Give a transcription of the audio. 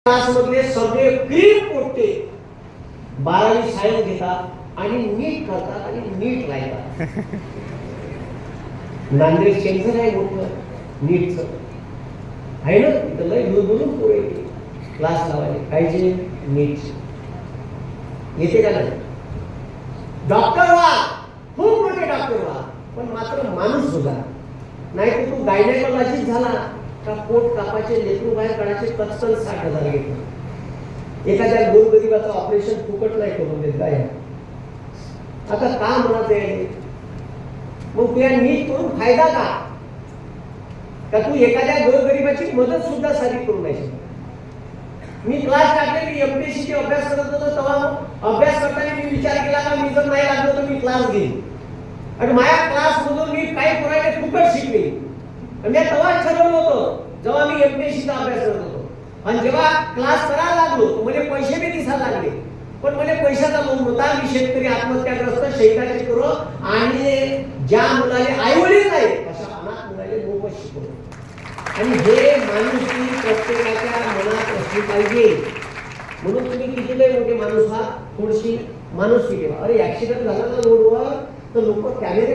क्लासमधले सगळे क्रीम पोट्टे 12वी सायन्स घेतात आणि नीट करतात आणि नीट राहतात. नांदेड सेंटर आहे मोठं नीटचं आहे ना, तिथं लय बोलून पोरे क्लास लावायचे पाहिजे. नीट येते का नाही? डॉक्टर व्हा, खूप मोठे डॉक्टर व्हा, पण मात्र माणूस सुद्धा नाही. तर तू गायनेकोलॉजिस्ट झाला का पोट कापाचे लेकरू बाहेर काढायचे कच्चन 60,000 घेतो. एखाद्या गोरगरिबाचं ऑपरेशन फुकट नाही करून देत काय. आता का म्हणत आहे मग तुला नीट करून फायदा का तू एखाद्या गोरगरिबाची मदत सुद्धा साधी करू नाही शकत. मी क्लास टाकले, मी एमपीएससी अभ्यास करत होतो, तेव्हा अभ्यास करताना मी विचार केला का मी जर नाही लागलो तर मी क्लास घेईन आणि माझ्या क्लास मधून मी काही पुरावे फुकट शिकले. मी तेव्हाच ठरवलं होतं जेव्हा मी एमपीएससीचा अभ्यास करत होतो. आणि जेव्हा क्लास करायला लागलो मला पैसे बी दिसायला लागले, पण मला पैशाचा लोभ होता. मी शेतकरी आत्महत्याग्रस्त शैताची करो आणि ज्या मुलाने आई वडील नाही अशा अनाथ मुलाने मोफत शिकवलं. आणि हे माणुसकी प्रत्येकाच्या मनात असली पाहिजे. म्हणून तुम्ही किती लय मोठे माणूस हा थोडीशी माणुसकी ठेवा. अरे ऍक्सिडेंट झाला ना रोडवर तर लोक कॅमेरे